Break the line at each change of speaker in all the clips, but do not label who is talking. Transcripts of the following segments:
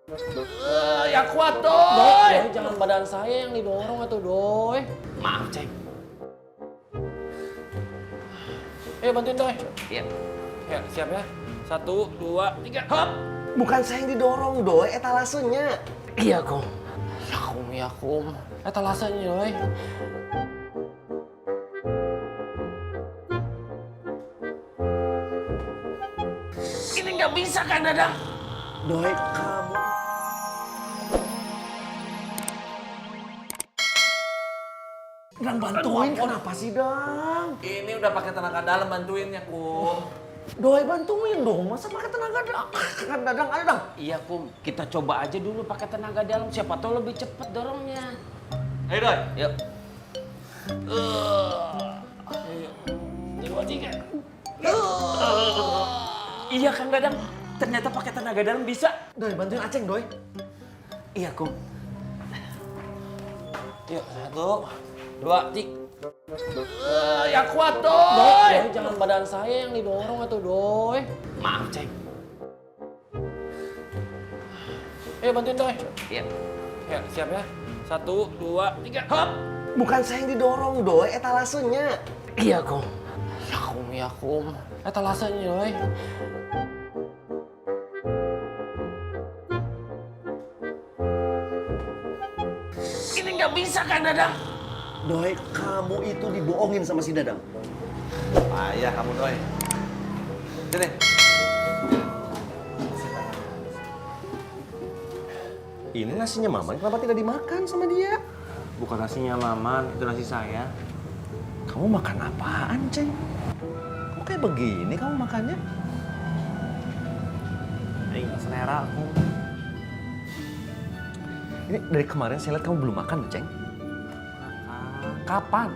Ya kuat, Doy. Doy, jangan badan saya yang didorong atuh, Doy. Maaf, Ceng. Bantuin, Doy. Iya. Ya, siap ya. 1, 2, 3, hop.
Bukan saya yang didorong, Doy, etalasenya.
Iya, Kum. Ya, Kum. Etalasenya, Doy. Ini nggak bisa kan, Dadang?
Doy, kamu... Dang, bantuin kenapa sih, Dang?
Ini udah pakai tenaga dalam bantuinnya, Kum.
Doy, bantuin dong. Masa pakai tenaga dalam? Kan Dadang ada, Dang.
Iya, Kum. Kita coba aja dulu pakai tenaga dalam. Siapa tahu lebih cepet dorongnya. Ayo, Doy. Yuk. 2, 3. Iya, Kang Dadang. Ternyata pakai tenaga dalam bisa.
Doy, bantuin Aceng, Doy.
Iya, Kum. Yuk, 1, 2, 3. Ya kuat, Doy. Doy, jangan badan saya yang didorong atuh, Doy. Maaf, Ceng. Bantuin, Doy. Iya. Ya, siap ya. 1, 2, 3, hop.
Bukan saya yang didorong, Doy, etalasenya.
Iya, Kum. Ya, Kum. Etalasenya, Doy. Ini nggak bisa kan, Dadang?
Doy, kamu itu dibohongin sama si Dadang.
Payah kamu, Doy. Sini.
Ini nasinya Maman, kenapa tidak dimakan sama dia?
Bukan nasinya Maman, itu nasi saya.
Kamu makan apaan, Ceng? Kok kayak begini kamu makannya?
Nggak selera aku.
Ini dari kemarin saya lihat kamu belum makan, Ceng.
Kapan?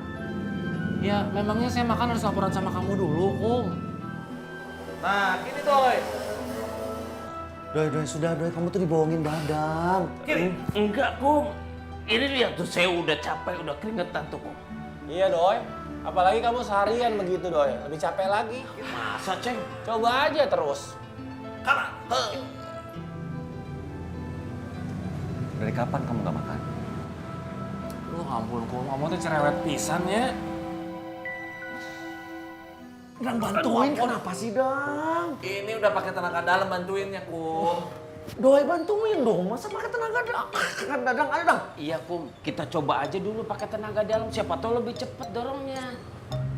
Ya, memangnya saya makan harus laporan sama kamu dulu, Kum.
Nah, gini, Doy.
Doy, sudah, Doy. Kamu tuh dibohongin Dadang.
Enggak, Kum. Ini lihat tuh, saya udah capek, udah keringetan tuh, Kum.
Iya, Doy. Apalagi kamu seharian begitu, Doy. Lebih capek lagi.
Masa, Ceng?
Coba aja terus.
Dari kapan kamu nggak makan?
Lu ampun, Kum. Kamu tuh cerewet pisan ya.
Dang, bantuin kenapa sih, Dang?
Ini udah pakai tenaga dalam bantuinnya, Kum.
Doy, bantuin dong. Masa pakai tenaga dalam? Kan Dadang ada, Dang.
Iya, Kum. Kita coba aja dulu pakai tenaga dalam. Siapa tahu lebih cepet dorongnya.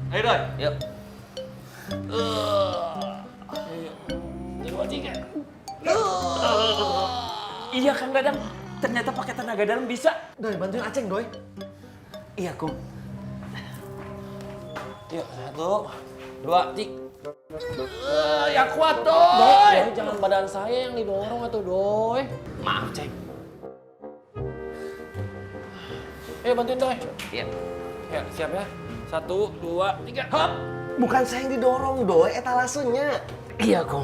Ayo, Doy.
Yuk. 2, 3. Iya, Kang Dadang. Ternyata pakai tenaga dalam bisa.
Doy, bantuin Aceng, Doy.
Iya, Kum.
Yuk, 1, 2, 3.
Ya kuat, Doy.
Doy, jangan badan saya yang didorong atuh, Doy.
Maaf, Ceng.
Bantuin, Doy.
Iya.
Ya, siap ya. 1, 2, 3, hop.
Bukan saya yang didorong, Doy, etalasenya.
Iya, Kum.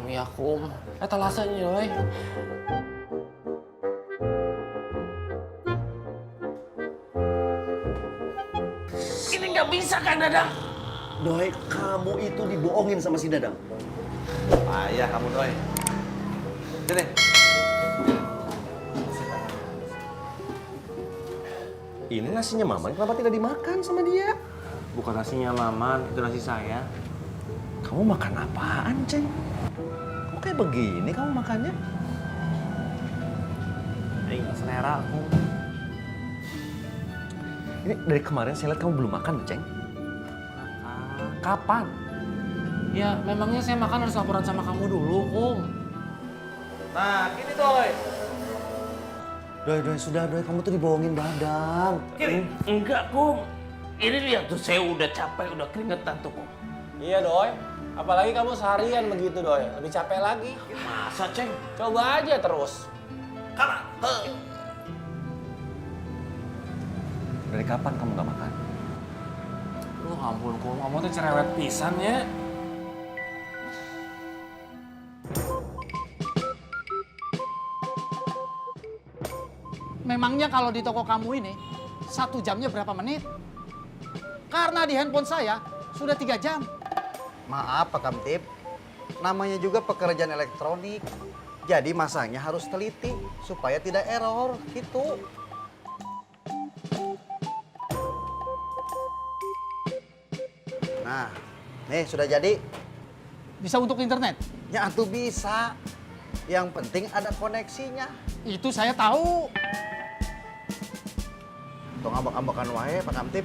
Ya, Kum.
Etalasenya, Doy.
Ini nggak bisa kan, Dadang?
Doy, kamu itu dibohongin sama si Dadang.
Payah kamu, Doy. Sini.
Ini nasinya Maman, kenapa tidak dimakan sama dia?
Bukan nasinya Maman, itu nasi saya.
Kamu makan apaan, Ceng? Kok kayak begini kamu makannya?
Nggak selera aku.
Ini dari kemarin saya lihat kamu belum makan, Ceng.
Kapan? Ya, memangnya saya makan harus laporan sama kamu dulu, Kum.
Nah, gini, Doy.
Doy, sudah, Doy. Kamu tuh dibohongin Dadang.
Enggak, Kum. Ini lihat tuh, saya udah capek, udah keringetan tuh, Kum.
Iya, Doy. Apalagi kamu seharian begitu, Doy. Lebih capek lagi.
Masa, Ceng?
Coba aja terus.
Dari kapan kamu nggak makan?
Lu ampun, Kum. Kamu tuh cerewet pisan ya.
Memangnya kalau di toko kamu ini, 1 jamnya berapa menit? Karena di handphone saya, sudah 3 jam.
Maaf Pak Kamtib, namanya juga pekerjaan elektronik.
Jadi masangnya harus teliti supaya tidak error gitu. Nah, nih sudah jadi.
Bisa untuk internet?
Ya atuh bisa. Yang penting ada koneksinya.
Itu saya tahu.
Tong ambak-ambakan wae Pak Kamtip.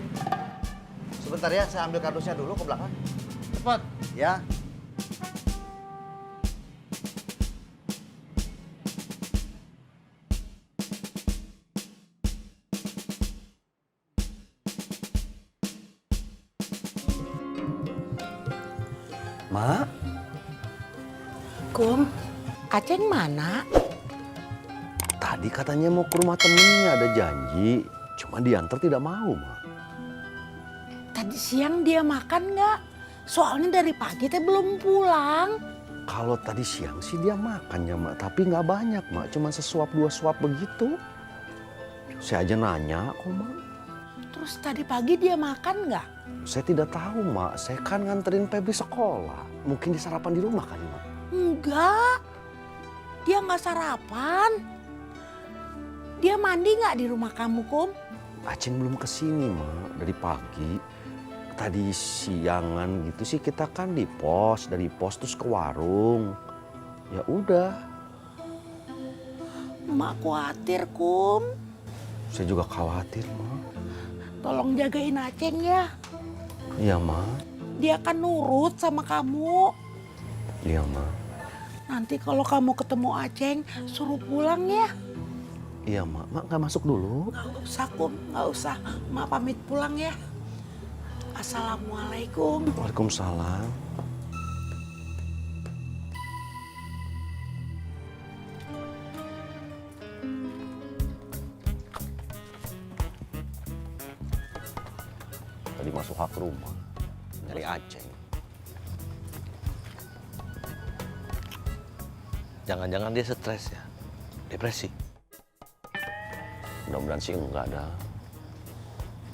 Sebentar ya, saya ambil kardusnya dulu ke belakang.
Cepat.
Ya. Mak,
Kum, Aceng mana?
tadi katanya mau ke rumah temennya, ada janji. Cuma diantar tidak mau, Mak.
Tadi siang dia makan nggak? Soalnya dari pagi teh belum pulang.
Kalau tadi siang sih dia makannya, Mak. Tapi nggak banyak, Mak. Cuma sesuap dua suap begitu. Saya aja nanya kok, Mak.
Terus tadi pagi dia makan nggak?
Saya tidak tahu, Mak. Saya kan nganterin Febri sekolah. Mungkin disarapan di rumah kali, Mak.
Enggak. Dia nggak sarapan. Dia mandi nggak di rumah kamu, Kum?
Aceng belum kesini, Mak. Dari pagi. Tadi siangan gitu sih kita kan di pos. Dari pos terus ke warung. Ya udah.
Mak khawatir, Kum.
Saya juga khawatir, Mak.
Tolong jagain Aceng ya.
Iya, Mak.
Dia kan nurut sama kamu.
Iya, Mak.
Nanti kalau kamu ketemu Aceng, suruh pulang ya.
Iya, Mak. Mak nggak masuk dulu.
Nggak usah, Kum. Nggak usah. Mak pamit pulang ya. Assalamualaikum.
Waalaikumsalam. Tadi masuk hak rumah, nyari Aceng.
Jangan-jangan dia stres ya? Depresi?
Mudah-mudahan sih enggak ada.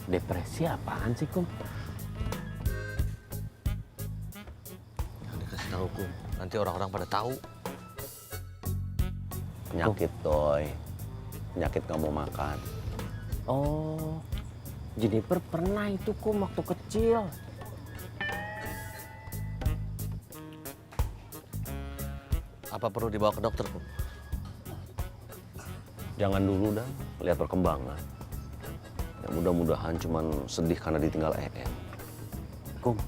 Depresi apaan sih, Kum? Jangan dikasih tahu, Kum. Nanti orang-orang pada tahu.
Penyakit, Doy. Penyakit nggak mau makan.
Oh, Jennifer pernah itu Kum waktu kecil.
Apa perlu dibawa ke dokter, Kum?
Jangan dulu dah, lihat perkembangan. Ya, mudah-mudahan cuman sedih karena ditinggal EM.
Kum,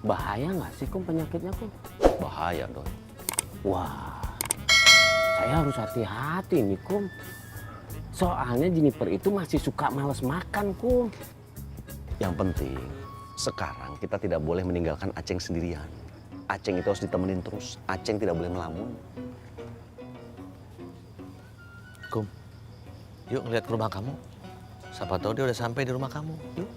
bahaya nggak sih Kum penyakitnya Kum?
Bahaya, Doy.
Wah, saya harus hati-hati nih Kum. Soalnya Jennifer itu masih suka males makan Kum.
Yang penting, sekarang kita tidak boleh meninggalkan Aceng sendirian. Aceng itu harus ditemenin terus. Aceng tidak boleh melamun.
Kum, yuk ngeliat ke rumah kamu. Siapa tahu dia udah sampai di rumah kamu. Yuk.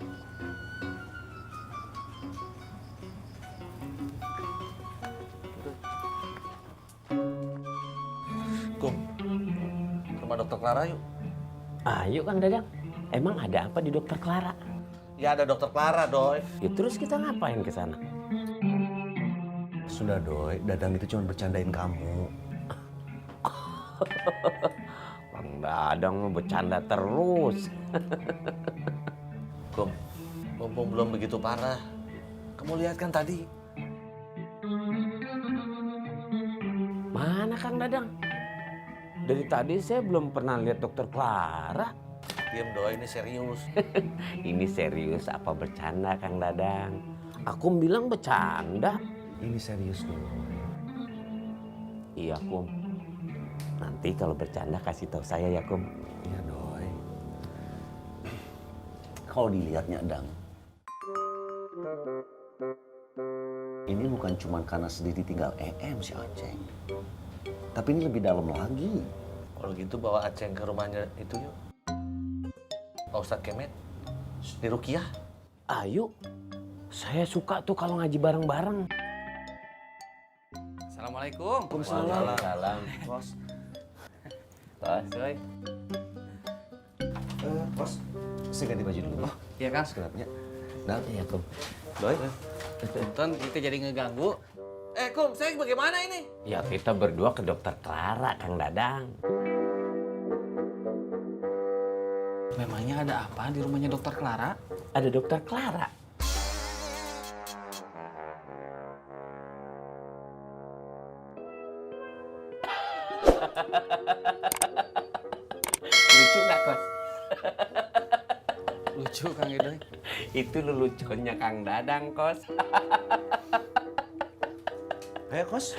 Kum, ke rumah dokter Clara yuk.
Ayo Kang Dadang, emang ada apa di Dokter Clara?
Ya ada dokter Clara, Doy.
Ya, terus kita ngapain ke sana?
Sudah, Doy. Dadang itu cuma bercandain kamu.
Kang Dadang mau bercanda terus.
Kum, mumpung belum begitu parah. Kamu lihat kan tadi?
Mana Kang Dadang? Dari tadi saya belum pernah lihat Dokter Clara.
Diam, Doy, ini serius.
Ini serius apa bercanda Kang Dadang? Aku bilang bercanda.
Ini serius, Doy.
Iya Kum. Nanti kalau bercanda kasih tahu saya ya Kum.
Iya, Doy. Kalau dilihatnya, Dang. Ini bukan cuma karena sedih ditinggal EM si Aceng. Tapi ini lebih dalam lagi.
Kalau gitu bawa Aceng ke rumahnya itu yuk. Pak Ustadz Kemet, di Rukiah.
Ayo. Saya suka tuh kalau ngaji bareng-bareng.
Assalamualaikum.
Waalaikumsalam.
Bos.
Bos, Soy.
Bos, saya ganti baju dulu. Oh,
Iya, Kang.
sekelapnya. Dang.
Iya, Kum.
Doy.
Tonton, kita jadi ngeganggu. Kum, saya bagaimana ini?
Ya kita berdua ke dokter Clara, Kang Dadang.
Memangnya ada apa di rumahnya dokter Clara?
Ada dokter Clara. Lucu nggak, Kos?
Lucu Kang Idoy.
Itu leluconnya Kang Dadang, Kos.
Ayo kos.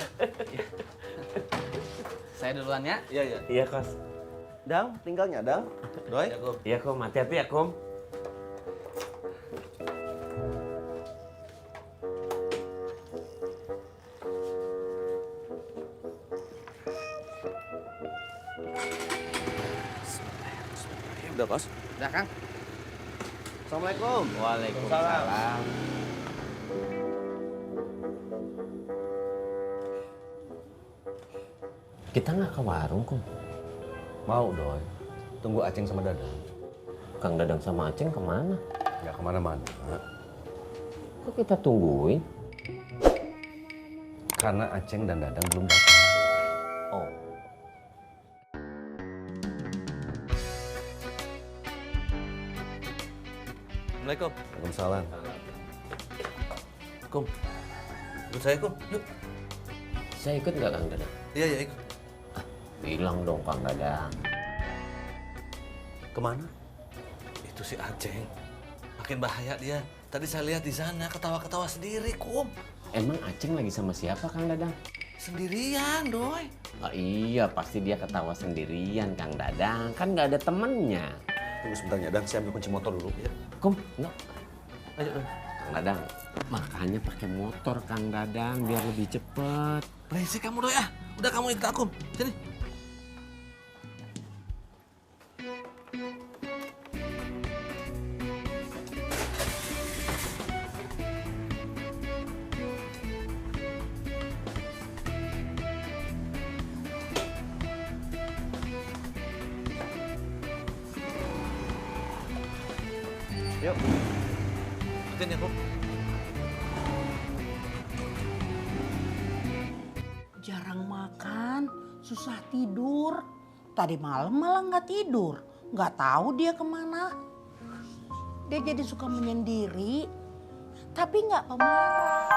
Saya duluan ya.
Iya, iya.
Iya, Kos.
Dang, tinggalnya Dang.
Doi? Ya, Kum.
Iya, Kum. Hati-hati ya, Kum.
Udah kos.
Udah Kang.
Assalamualaikum.
Waalaikumsalam. Kita nggak ke warung, Kum.
Mau Doi. Tunggu Aceng sama Dadang.
Kang Dadang sama Aceng kemana?
Ya kemana-mana.
Kok kita tungguin?
Karena Aceng dan Dadang belum datang.
Oh.
Assalamualaikum.
Waalaikumsalam.
Kum. Ikut saya, Kum. Yuk.
Saya ikut nggak, Kang Dadang?
Iya, iya, ikut.
Bilang dong, Kang Dadang.
Kemana?
Itu si Aceng. Makin bahaya dia. Tadi saya lihat di sana ketawa-ketawa sendiri, Kum.
Emang Aceng lagi sama siapa, Kang Dadang?
Sendirian, Doi.
Oh iya, pasti dia ketawa sendirian, Kang Dadang. Kan nggak ada temennya.
Tunggu sebentar ya, Dang. Saya ambil kunci motor dulu. Ya.
Kum, no.
Ayo, Doi.
Kang Dadang, makanya pakai motor, Kang Dadang, biar lebih cepet.
Berisik kamu, Doi, ah. Udah kamu ikut aku. Sini.
Yuk.
Ikutin ya, Kum.
Jarang makan, susah tidur. Tadi malam malah nggak tidur. Nggak tahu dia kemana. Dia jadi suka menyendiri, tapi nggak pemarah.